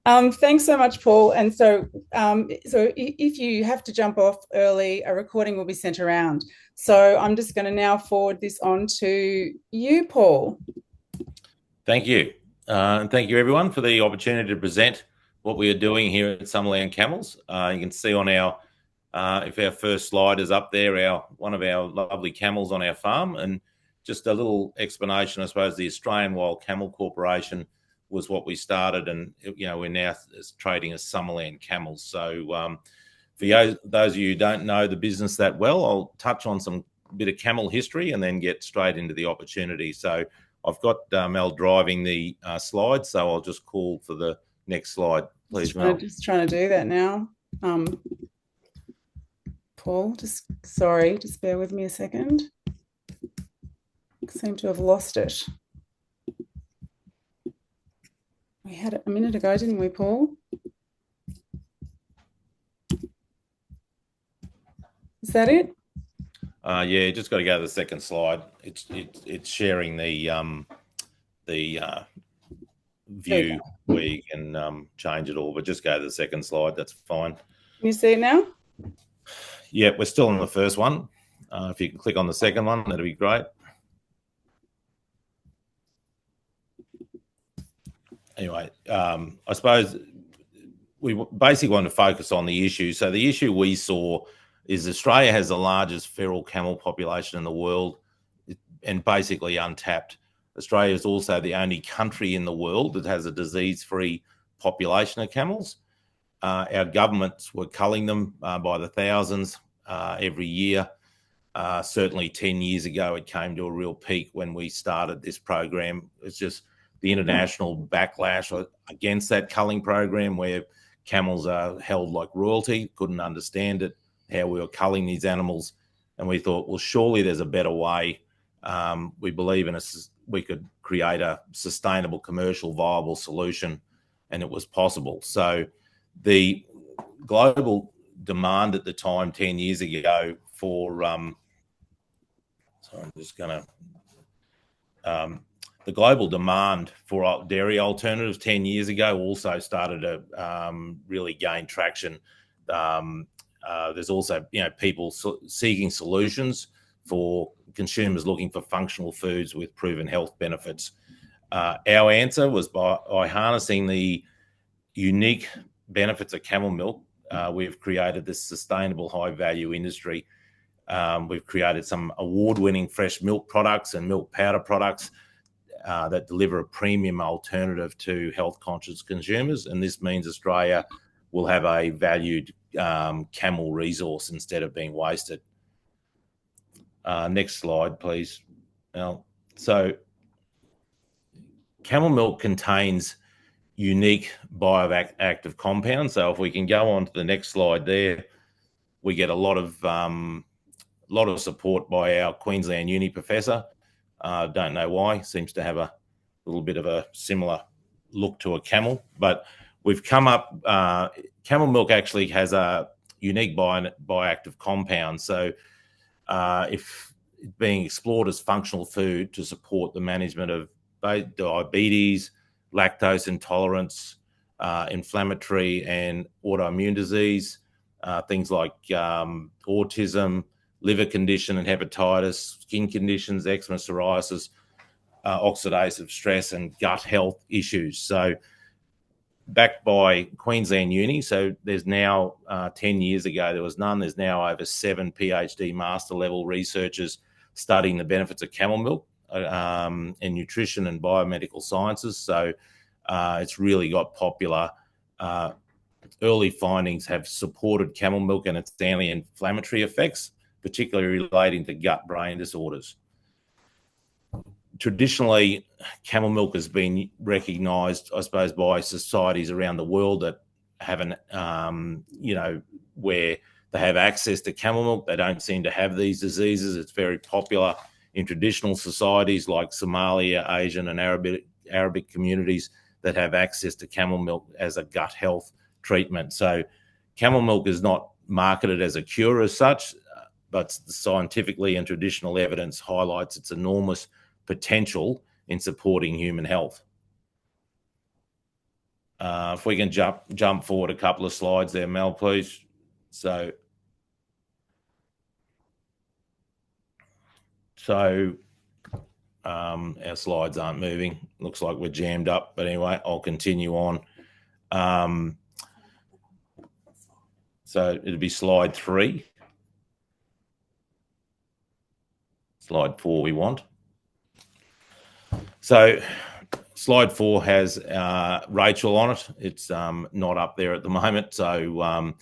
Thanks so much, Paul. And if you have to jump off early, a recording will be sent around. So I'm just going to now forward this on to you, Paul. Thank you. And thank you, everyone, for the opportunity to present what we are doing here at Summerland Camels. You can see on if our first slide is up there, one of our lovely camels on our farm. And just a little explanation, I suppose, the Australian Wild Camel Corporation was what we started. And, we're now trading as Summerland Camels. So for those of you who don't know the business that well, I'll touch on some bit of camel history and then get straight into the opportunity. So I've got Mel driving the slides, so I'll just call for the next slide, please, Mel. Just trying to do that now. Paul, just bear with me a second. I seem to have lost it. We had it a minute ago, didn't we, Paul? Is that it? Yeah, just got to go to the second slide. It's sharing the view where you can change it all, but just go to the second slide. That's fine. Can you see it now? Yeah, we're still on the first one. If you can click on the second one, that'd be great. Anyway, I suppose we basically want to focus on the issue. So the issue we saw is Australia has the largest feral camel population in the world and basically untapped. Australia is also the only country in the world that has a disease-free population of camels. Our governments were culling them by the thousands every year. Certainly 10 years ago, it came to a real peak when we started this program. It's just the international backlash against that culling program where camels are held like royalty, couldn't understand it, how we were culling these animals. And we thought, well, surely there's a better way. We believe we could create a sustainable, commercial, viable solution, and it was possible. So the global demand at the time, 10 years ago, the global demand for dairy alternatives 10 years ago also started to really gain traction. There's also, people seeking solutions for consumers looking for functional foods with proven health benefits. Our answer was by harnessing the unique benefits of camel milk. We've created this sustainable high-value industry. We've created some award-winning fresh milk products and milk powder products that deliver a premium alternative to health-conscious consumers. And this means Australia will have a valued camel resource instead of being wasted. Next slide, please, Mel. So camel milk contains unique bioactive compounds. So if we can go on to the next slide there, we get a lot of support by our Queensland Uni professor. Don't know why. Seems to have a little bit of a similar look to a camel. But we've come up, camel milk actually has a unique bioactive compound. So if being explored as functional food to support the management of diabetes, lactose intolerance, inflammatory and autoimmune disease, things like autism, liver condition and hepatitis, skin conditions, eczema, psoriasis, oxidative stress and gut health issues. So backed by Queensland Uni. So there's now, 10 years ago, there was none. There's now over 7 PhD master level researchers studying the benefits of camel milk in nutrition and biomedical sciences. So it's really got popular. Early findings have supported camel milk and its anti-inflammatory effects, particularly relating to gut-brain disorders. Traditionally, camel milk has been recognised, I suppose, by societies around the world that haven't, where they have access to camel milk. They don't seem to have these diseases. It's very popular in traditional societies like Somalia, Asian and Arabic communities that have access to camel milk as a gut health treatment. So camel milk is not marketed as a cure as such, but scientifically and traditional evidence highlights its enormous potential in supporting human health. If we can jump forward a couple of slides there, Mel, please. So our slides aren't moving. Looks like we're jammed up, but anyway, I'll continue on. So it'll be slide 3. Slide 4 we want. So slide 4 has Rachel on it. It's not up there at the moment. So,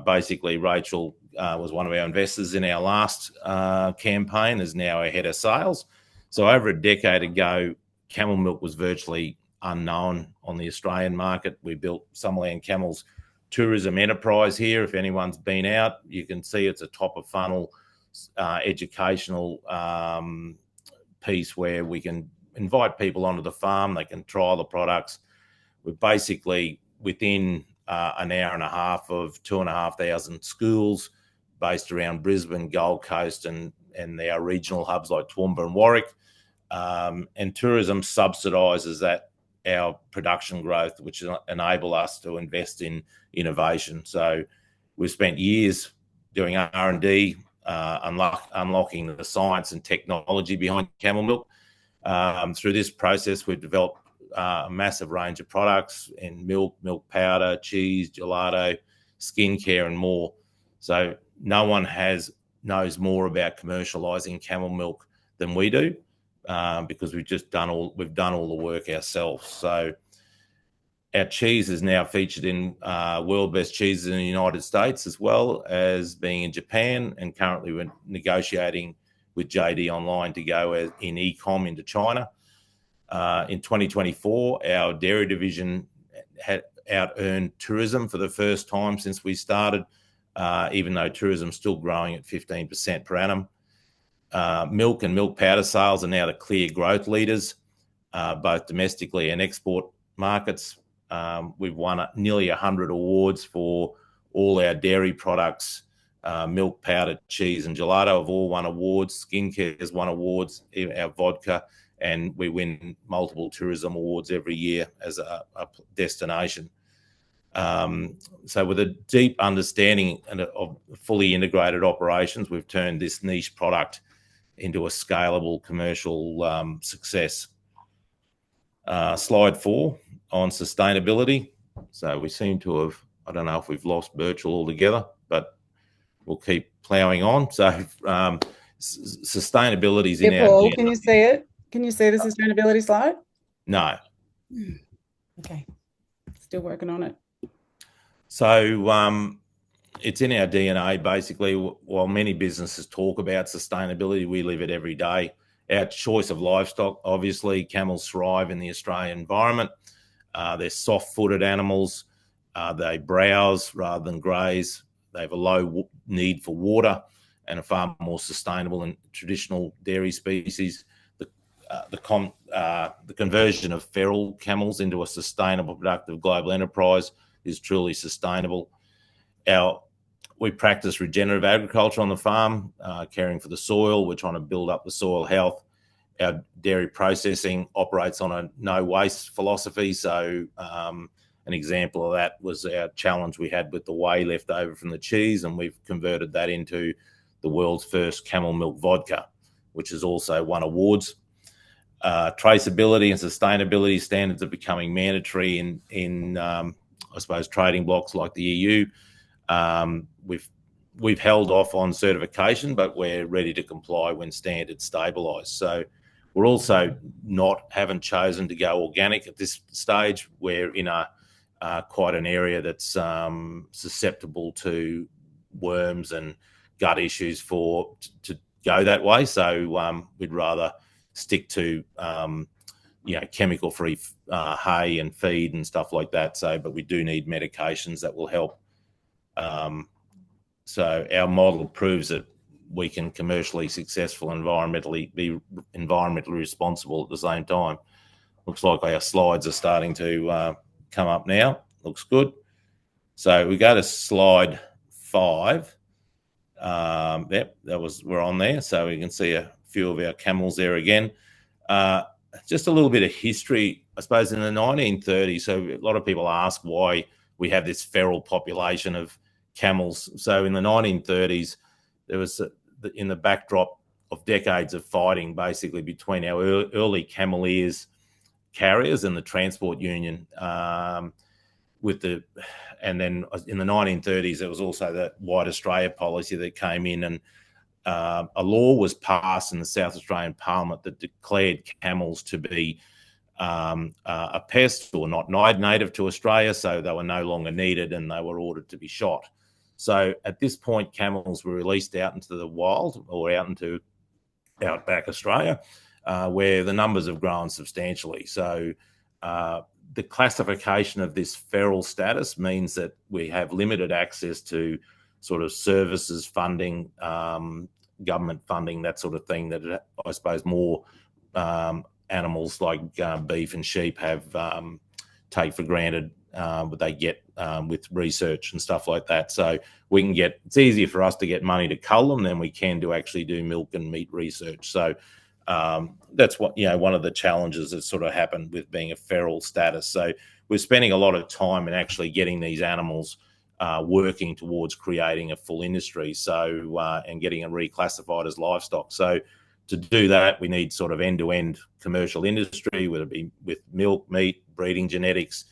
basically Rachel was one of our investors in our last campaign, is now our head of sales. So over a decade ago, camel milk was virtually unknown on the Australian market. We built Summerland Camels tourism enterprise here. If anyone's been out, you can see it's a top of funnel educational piece where we can invite people onto the farm. They can trial the products. We're basically within an hour and a half of 2,500 schools based around Brisbane, Gold Coast, and our regional hubs like Toowoomba and Warwick. And tourism subsidises our production growth, which enable us to invest in innovation. So we've spent years doing R&D, unlocking the science and technology behind camel milk. Through this process, we've developed a massive range of products in milk powder, cheese, gelato, skincare, and more. So no one knows more about commercialising camel milk than we do, because we've done all the work ourselves. So our cheese is now featured in World Best Cheeses in the United States, as well as being in Japan, and currently we're negotiating with JD Online to go in e-com into China. In 2024, our dairy division had out-earned tourism for the first time since we started, even though tourism's still growing at 15% per annum. Milk and milk powder sales are now the clear growth leaders, both domestically and export markets. We've won nearly 100 awards for all our dairy products. Milk, powder, cheese, and gelato have all won awards. Skincare has won awards, our vodka, and we win multiple tourism awards every year as a destination. So with a deep understanding of fully integrated operations, we've turned this niche product into a scalable commercial success. Slide 4 on sustainability. So we seem to have, I don't know if we've lost Birchal altogether, but we'll keep ploughing on. So sustainability is in our Paul, can you see it? Can you see the sustainability slide? No. Okay. Still working on it. So it's in our DNA, basically. While many businesses talk about sustainability, we live it every day. Our choice of livestock, obviously, camels thrive in the Australian environment. They're soft-footed animals. They browse rather than graze. They have a low need for water and are far more sustainable than traditional dairy species. The conversion of feral camels into a sustainable, productive global enterprise is truly sustainable. We practice regenerative agriculture on the farm, caring for the soil. We're trying to build up the soil health. Our dairy processing operates on a no waste philosophy. So an example of that was our challenge we had with the whey left over from the cheese, and we've converted that into the world's first camel milk vodka, which has also won awards. Traceability and sustainability standards are becoming mandatory in I suppose, trading blocks like the EU. We've held off on certification, but we're ready to comply when standards stabilise. So we're also haven't chosen to go organic at this stage. We're in quite an area that's susceptible to worms and gut issues to go that way. So we'd rather stick to chemical-free hay and feed and stuff like that. But we do need medications that will help. So our model proves that we can commercially successful, be environmentally responsible at the same time. Looks like our slides are starting to come up now. Looks good. So we go to slide 5. We're on there. So we can see a few of our camels there again. just a little bit of history, I suppose, in the 1930s. So a lot of people ask why we have this feral population of camels. So in the 1930s, there was, in the backdrop of decades of fighting, basically between our early Cameliers carriers and the Transport Union, and then in the 1930s, there was also the White Australia policy that came in, and a law was passed in the South Australian Parliament that declared camels to be a pest or not native to Australia, so they were no longer needed and they were ordered to be shot. So at this point, camels were released out into the wild or out into outback Australia, where the numbers have grown substantially. So the classification of this feral status means that we have limited access to sort of services funding, government funding, that sort of thing, that I suppose more animals like beef and sheep have take for granted, but they get with research and stuff like that. So we can get, it's easier for us to get money to cull them than we can to actually do milk and meat research. So that's what, one of the challenges that sort of happened with being a feral status. So we're spending a lot of time in actually getting these animals working towards creating a full industry, so and getting them reclassified as livestock. So to do that, we need sort of end-to-end commercial industry, whether it be with milk, meat, breeding, genetics,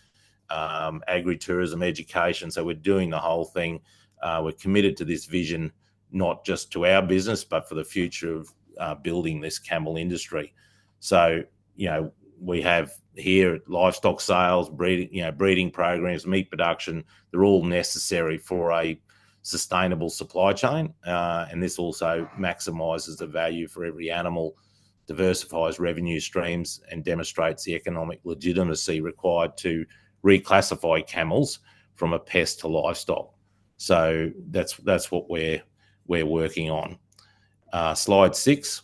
agri-tourism, education. So we're doing the whole thing. We're committed to this vision, not just to our business, but for the future of building this camel industry. So, we have here livestock sales, breeding programs, meat production. They're all necessary for a sustainable supply chain, and this also maximises the value for every animal, diversifies revenue streams, and demonstrates the economic legitimacy required to reclassify camels from a pest to livestock. So that's what we're working on. Slide 6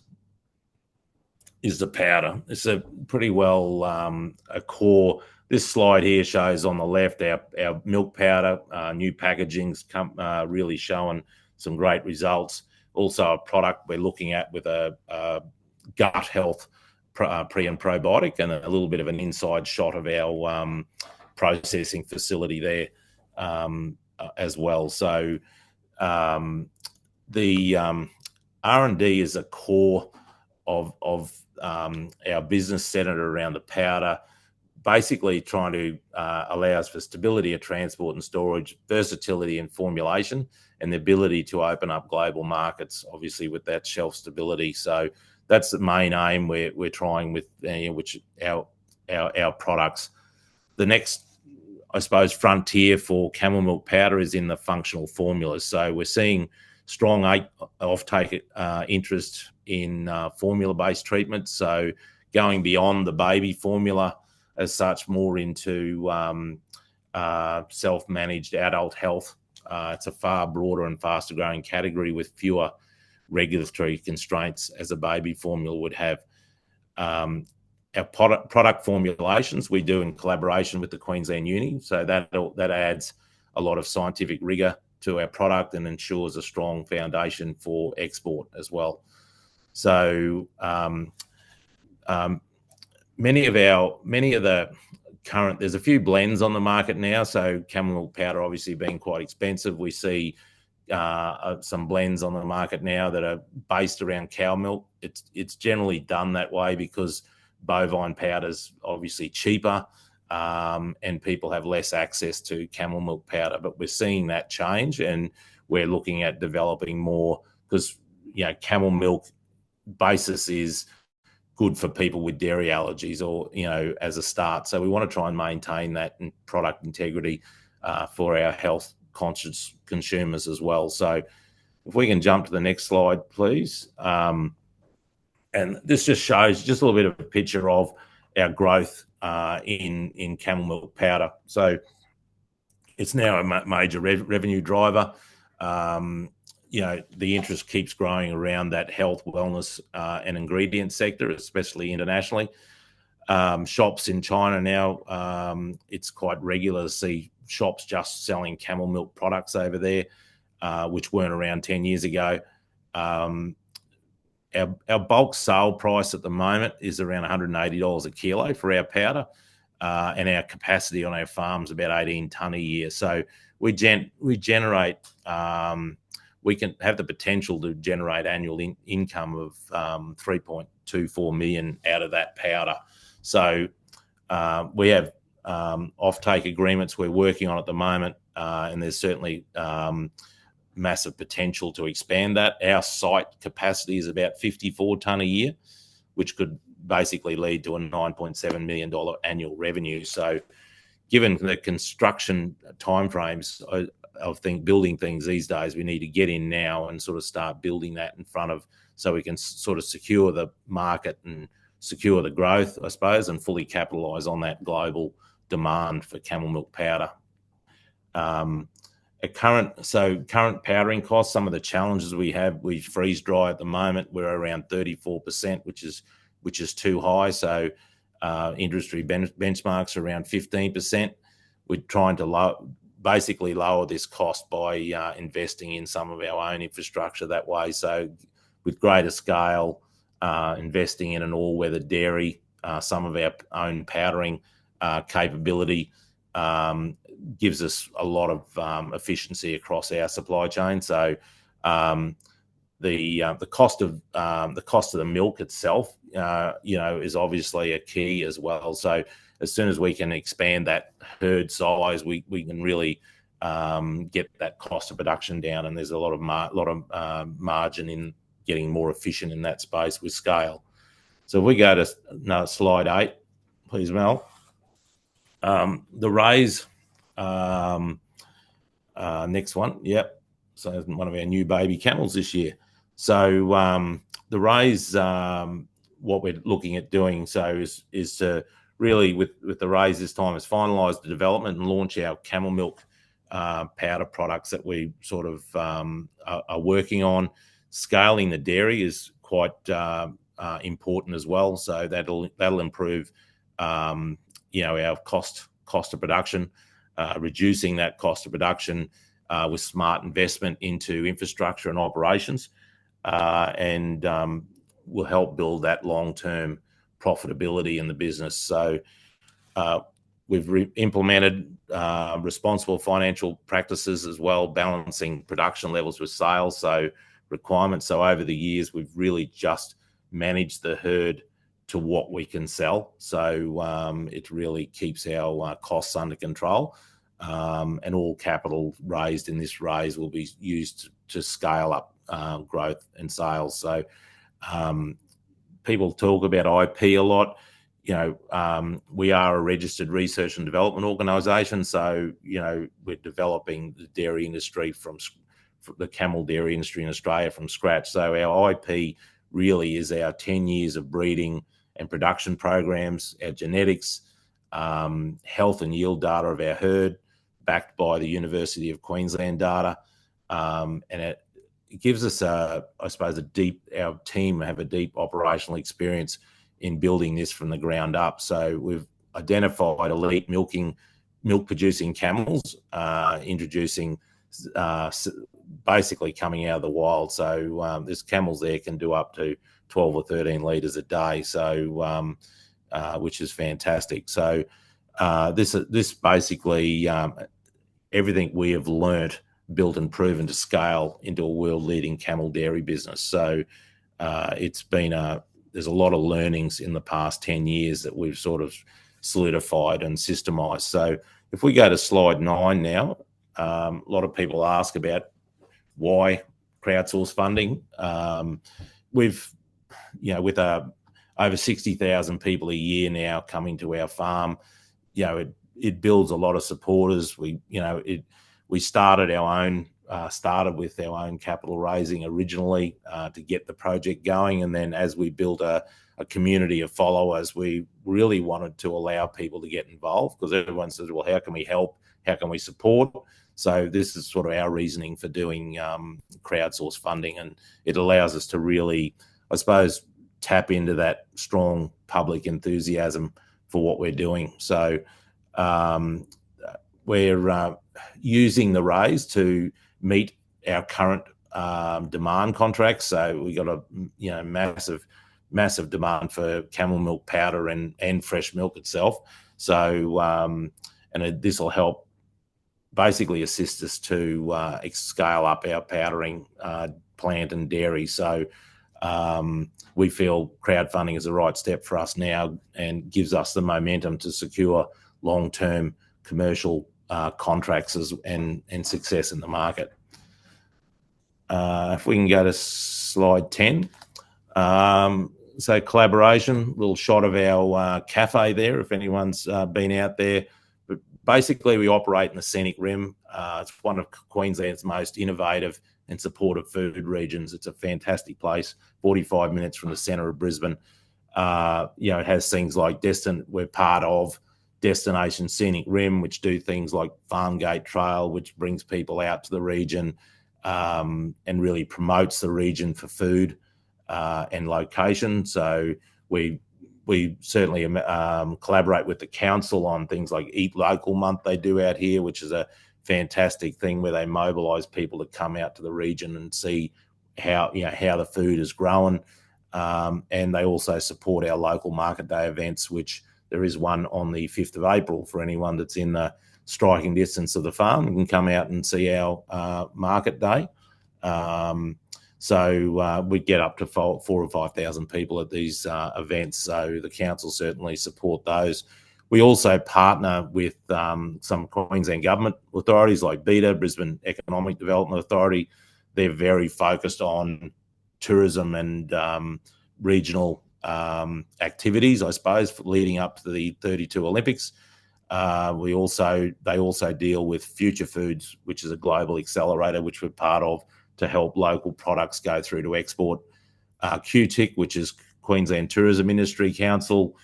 is the powder. It's a pretty well a core. This slide here shows on the left our milk powder, new packaging's really showing some great results. Also a product we're looking at with a gut health pre and probiotic, and a little bit of an inside shot of our processing facility there as well. So the R&D is a core of our business centered around the powder, basically trying to allow us for stability of transport and storage, versatility in formulation, and the ability to open up global markets, obviously with that shelf stability. So that's the main aim we're trying with, which our products. The next, I suppose, frontier for camel milk powder is in the functional formulas. So we're seeing strong offtake interest in formula-based treatments. So going beyond the baby formula as such, more into self-managed adult health. It's a far broader and faster growing category with fewer regulatory constraints as a baby formula would have. Our product formulations we do in collaboration with the Queensland Uni, so that adds a lot of scientific rigour to our product and ensures a strong foundation for export as well. So many of the current, there's a few blends on the market now. So camel milk powder obviously being quite expensive. We see some blends on the market now that are based around cow milk. It's generally done that way because bovine powder's obviously cheaper, and people have less access to camel milk powder. But we're seeing that change, and we're looking at developing more, because camel milk basis is good for people with dairy allergies, or as a start. So we want to try and maintain that product integrity for our health conscious consumers as well. So if we can jump to the next slide, please. And this just shows just a little bit of a picture of our growth in camel milk powder. So it's now a major revenue driver. The interest keeps growing around that health, wellness, and ingredient sector, especially internationally. Shops in China now, it's quite regular to see shops just selling camel milk products over there, which weren't around 10 years ago. our bulk sale price at the moment is around $180 a kilo for our powder, and our capacity on our farm is about 18 tonne a year. So we generate, we can have the potential to generate annual income of 3.24 million out of that powder. So we have offtake agreements we're working on at the moment, and there's certainly massive potential to expand that. Our site capacity is about 54 tonne a year, which could basically lead to a $9.7 million annual revenue. So given the construction timeframes of building things these days, we need to get in now and sort of start building that in front of, so we can sort of secure the market and secure the growth, I suppose, and fully capitalise on that global demand for camel milk powder. Current powdering costs, some of the challenges we have, we freeze dry at the moment, we're around 34%, which is too high. So industry benchmarks around 15%. We're trying to basically lower this cost by investing in some of our own infrastructure that way. So with greater scale, investing in an all-weather dairy, some of our own powdering capability gives us a lot of efficiency across our supply chain. So the cost of the milk itself, is obviously a key as well. So as soon as we can expand that herd size, we can really get that cost of production down, and there's a lot of margin in getting more efficient in that space with scale. So if we go to slide 8, please, Mel. The raise, next one, yep. So one of our new baby camels this year. So the raise, what we're looking at doing is to really, with the raise this time, is finalise the development and launch our camel milk powder products that we sort of are working on. Scaling the dairy is quite important as well. So that'll improve, our cost of production, reducing that cost of production with smart investment into infrastructure and operations, and will help build that long-term profitability in the business. So we've implemented responsible financial practices as well, balancing production levels with sales, so requirements. So over the years, we've really just managed the herd to what we can sell. So it really keeps our costs under control, and all capital raised in this raise will be used to scale up growth and sales. So people talk about IP a lot. We are a registered research and development organisation, so we're developing the dairy industry from the camel dairy industry in Australia from scratch. So our IP really is our 10 years of breeding and production programs, our genetics, health and yield data of our herd, backed by the University of Queensland data, and it gives us our team have a deep operational experience in building this from the ground up. So we've identified elite milk producing camels, introducing basically coming out of the wild. So there's camels there can do up to 12 or 13 litres a day, so which is fantastic. So this basically everything we have learnt, built and proven to scale into a world-leading camel dairy business. So it's been there's a lot of learnings in the past 10 years that we've sort of solidified and systemised. So if we go to slide 9 now, a lot of people ask about why crowdsource funding. We've, with over 60,000 people a year now coming to our farm, it builds a lot of supporters. We started with our own capital raising originally to get the project going, and then as we built a community of followers, we really wanted to allow people to get involved, because everyone says, well, how can we help? How can we support? So this is sort of our reasoning for doing crowdsource funding, and it allows us to really, I suppose, tap into that strong public enthusiasm for what we're doing. So we're using the raise to meet our current demand contracts. So we got a massive demand for camel milk powder and fresh milk itself. So this will help basically assist us to scale up our powdering plant and dairy. So we feel crowdfunding is the right step for us now and gives us the momentum to secure long-term commercial contracts and success in the market. If we can go to slide 10. So collaboration, little shot of our cafe there, if anyone's been out there. But basically, we operate in the scenic rim. It's one of Queensland's most innovative and supportive food regions. It's a fantastic place, 45 minutes from the centre of Brisbane. It has things like we're part of Destination Scenic Rim, which do things like Farmgate Trail, which brings people out to the region and really promotes the region for food and location. So we certainly collaborate with the council on things like Eat Local Month they do out here, which is a fantastic thing where they mobilise people to come out to the region and see how the food is growing. And they also support our local market day events, which there is one on the 5th of April for anyone that's in the striking distance of the farm. You can come out and see our market day. So we get up to 4,000 or 5,000 people at these events. So the council certainly support those. We also partner with some Queensland government authorities like BETA, Brisbane Economic Development Authority. They're very focused on tourism and regional activities, I suppose, leading up to the 32 Olympics. They also deal with Future Foods, which is a global accelerator, which we're part of to help local products go through to export. QTIC, which is Queensland Tourism Industry Council,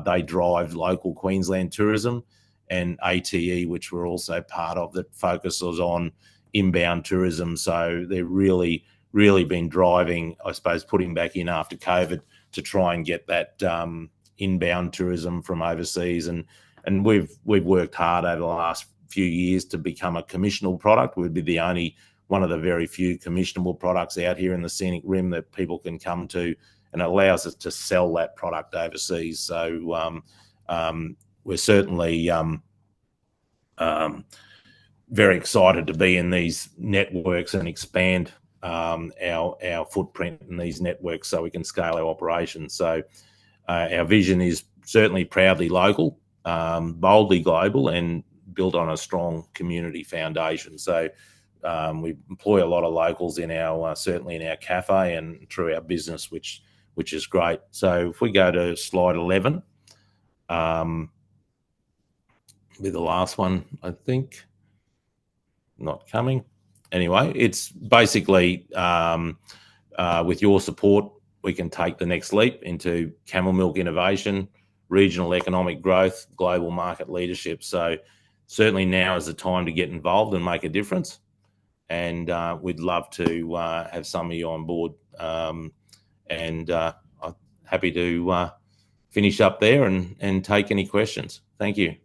they drive local Queensland tourism, and ATE, which we're also part of, that focuses on inbound tourism. So they're really been driving, I suppose, putting back in after COVID to try and get that inbound tourism from overseas. And we've worked hard over the last few years to become a commissionable product. We'd be one of the very few commissionable products out here in the scenic rim that people can come to, and it allows us to sell that product overseas. So we're certainly very excited to be in these networks and expand our footprint in these networks so we can scale our operations. So our vision is certainly proudly local, boldly global, and built on a strong community foundation. So we employ a lot of locals in certainly in our cafe and through our business, which is great. So if we go to slide 11, with the last one, I think, not coming. Anyway, it's basically with your support, we can take the next leap into camel milk innovation, regional economic growth, global market leadership. So certainly now is the time to get involved and make a difference. And we'd love to have some of you on board. And I'm happy to finish up there and take any questions. Thank you.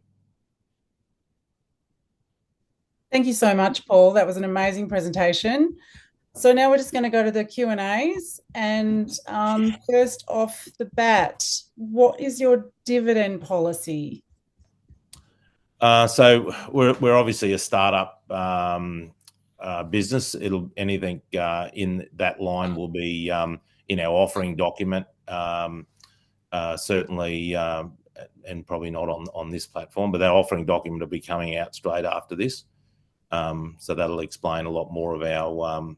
Thank you so much, Paul. That was an amazing presentation. So now we're just going to go to the Q&As. And first off the bat, what is your dividend policy? So we're obviously a startup business. Anything in that line will be in our offering document, certainly, and probably not on this platform, but that offering document will be coming out straight after this. So that'll explain a lot more of our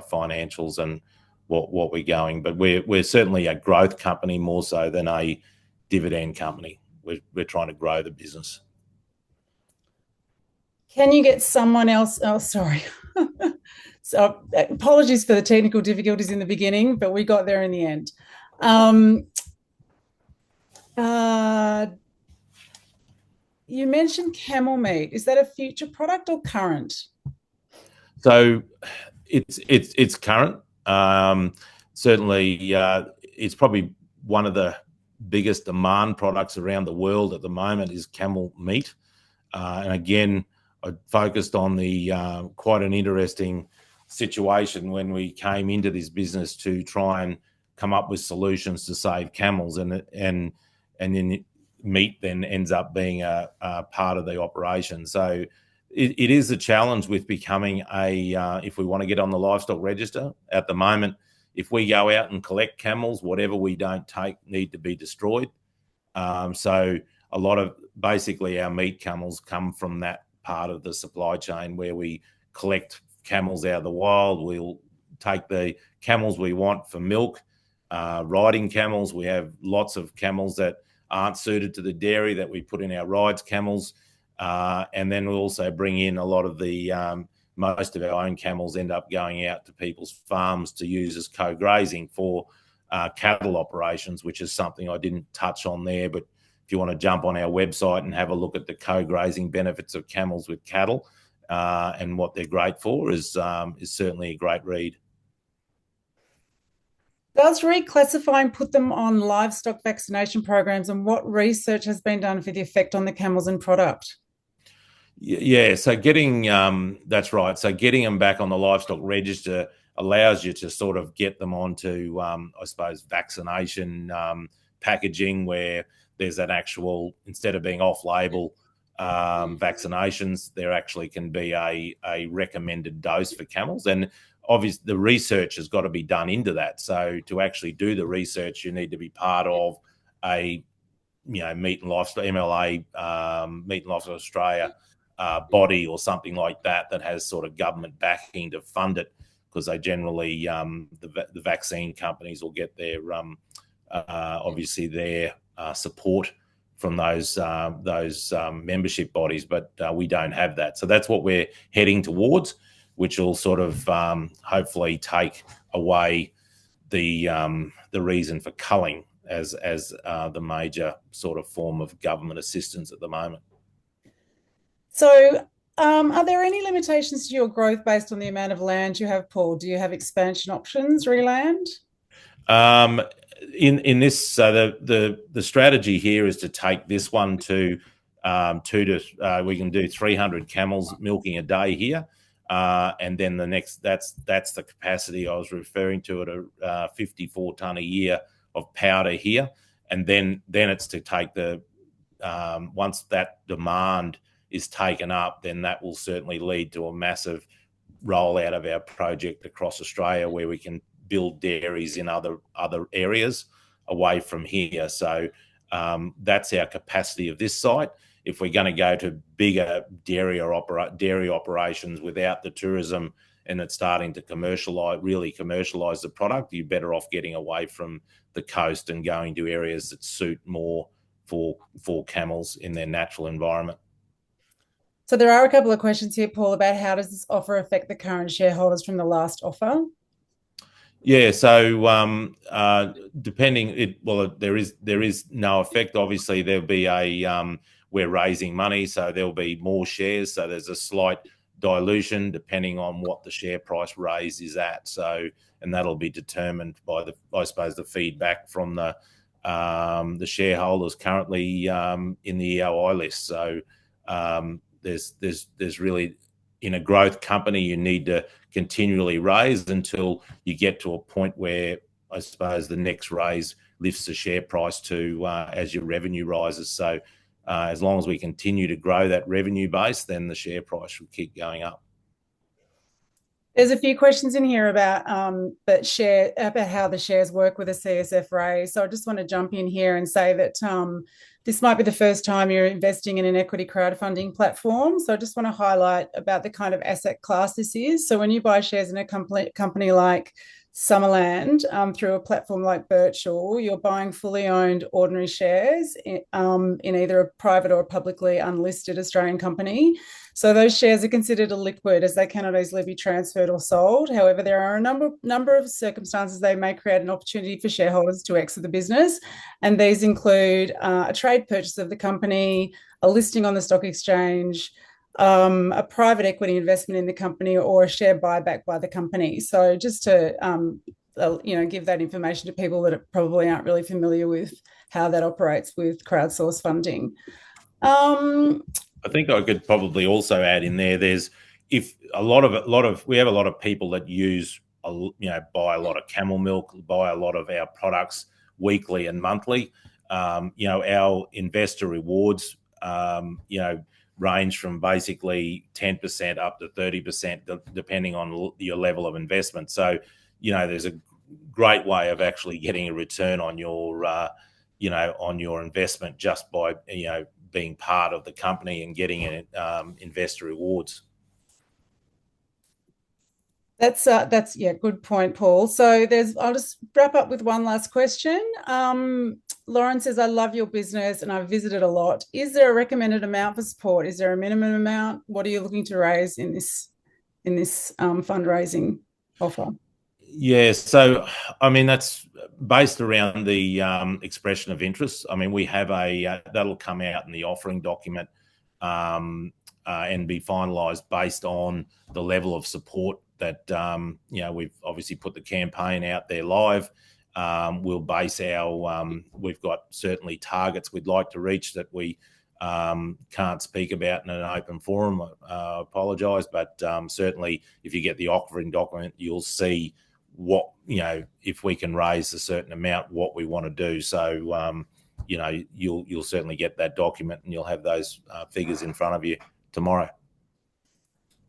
financials and what we're going. But we're certainly a growth company more so than a dividend company. We're trying to grow the business. Can you get someone else? Oh, sorry. So apologies for the technical difficulties in the beginning, but we got there in the end. You mentioned camel meat. Is that a future product or current? So it's current. Certainly, it's probably one of the biggest demand products around the world at the moment is camel meat. And again, I focused on the quite an interesting situation when we came into this business to try and come up with solutions to save camels, and then meat then ends up being a part of the operation. So it is a challenge with becoming if we want to get on the livestock register at the moment. If we go out and collect camels, whatever we don't take need to be destroyed. So a lot of basically our meat camels come from that part of the supply chain where we collect camels out of the wild. We'll take the camels we want for milk, riding camels. We have lots of camels that aren't suited to the dairy that we put in our rides camels. And then we'll also bring in a lot of the most of our own camels end up going out to people's farms to use as co-grazing for cattle operations, which is something I didn't touch on there. But if you want to jump on our website and have a look at the co-grazing benefits of camels with cattle and what they're great for, is certainly a great read. Does reclassifying put them on livestock vaccination programs, and what research has been done for the effect on the camels and product? Yeah, so that's right. So getting them back on the livestock register allows you to sort of get them onto, I suppose, vaccination packaging, where there's an actual, instead of being off-label vaccinations, there actually can be a recommended dose for camels. And obviously the research has got to be done into that. So to actually do the research, you need to be part of a, Meat and Livestock, MLA, Meat and Livestock Australia body or something like that has sort of government backing to fund it, because they generally, the vaccine companies will get their, obviously their support from those membership bodies, but we don't have that. So that's what we're heading towards, which will sort of hopefully take away the reason for culling as the major sort of form of government assistance at the moment. So are there any limitations to your growth based on the amount of land you have, Paul? Do you have expansion options, re-land? In this, so the strategy here is to take this one to we can do 300 camels milking a day here, and then the next, that's the capacity I was referring to, at a 54 tonne a year of powder here, and then it's to take the once that demand is taken up, then that will certainly lead to a massive rollout of our project across Australia, where we can build dairies in other areas away from here. So that's our capacity of this site. If we're going to go to bigger dairy operations without the tourism, and it's starting to really commercialize the product, you're better off getting away from the coast and going to areas that suit more for camels in their natural environment. So there are a couple of questions here, Paul, about how does this offer affect the current shareholders from the last offer? Yeah, so there is no effect. Obviously, there'll be we're raising money, so there'll be more shares. So there's a slight dilution depending on what the share price raise is at. So, and that'll be determined by the feedback from the shareholders currently in the EOI list. So there's really, in a growth company, you need to continually raise until you get to a point where, I suppose, the next raise lifts the share price to as your revenue rises. So as long as we continue to grow that revenue base, then the share price will keep going up. There's a few questions in here about about how the shares work with a CSF raise. So I just want to jump in here and say that this might be the first time you're investing in an equity crowdfunding platform. So I just want to highlight about the kind of asset class this is. So when you buy shares in a company like Summerland through a platform like Birchal, you're buying fully owned ordinary shares in either a private or a publicly unlisted Australian company. So those shares are considered illiquid, as they cannot easily be transferred or sold. However, there are a number of circumstances they may create an opportunity for shareholders to exit the business, and these include a trade purchase of the company, a listing on the stock exchange, a private equity investment in the company, or a share buyback by the company. So just to give that information to people that probably aren't really familiar with how that operates with crowdsourced funding. I think I could probably also add in there, there's if we have a lot of people that use, buy a lot of camel milk, buy a lot of our products weekly and monthly. Our investor rewards, range from basically 10% up to 30%, depending on your level of investment. So, there's a great way of actually getting a return on your, on your investment just by, being part of the company and getting investor rewards. That's good point, Paul. So I'll just wrap up with one last question. Lauren says, I love your business and I've visited a lot. Is there a recommended amount for support? Is there a minimum amount? What are you looking to raise in this fundraising offer? Yeah, so that's based around the expression of interest. We have that'll come out in the offering document and be finalised based on the level of support that we've obviously put the campaign out there live. We'll base we've got certainly targets we'd like to reach that we can't speak about in an open forum. I apologise, but certainly if you get the offering document, you'll see what, if we can raise a certain amount, what we want to do. So, you'll certainly get that document and you'll have those figures in front of you tomorrow.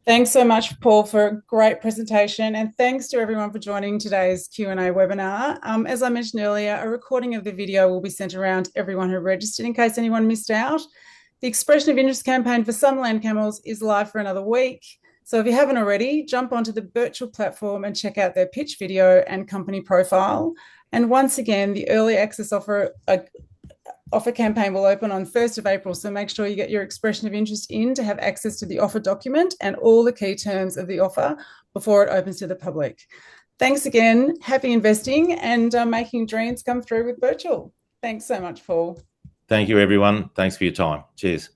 Thanks so much, Paul, for a great presentation, and thanks to everyone for joining today's Q&A webinar. As I mentioned earlier, a recording of the video will be sent around to everyone who registered in case anyone missed out. The Expression of Interest campaign for Summerland Camels is live for another week. So if you haven't already, jump onto the Birchal platform and check out their pitch video and company profile. And once again, the early access offer campaign will open on 1st of April, so make sure you get your expression of interest in to have access to the offer document and all the key terms of the offer before it opens to the public. Thanks again. Happy investing and making dreams come through with Birchal. Thanks so much, Paul. Thank you, everyone. Thanks for your time. Cheers.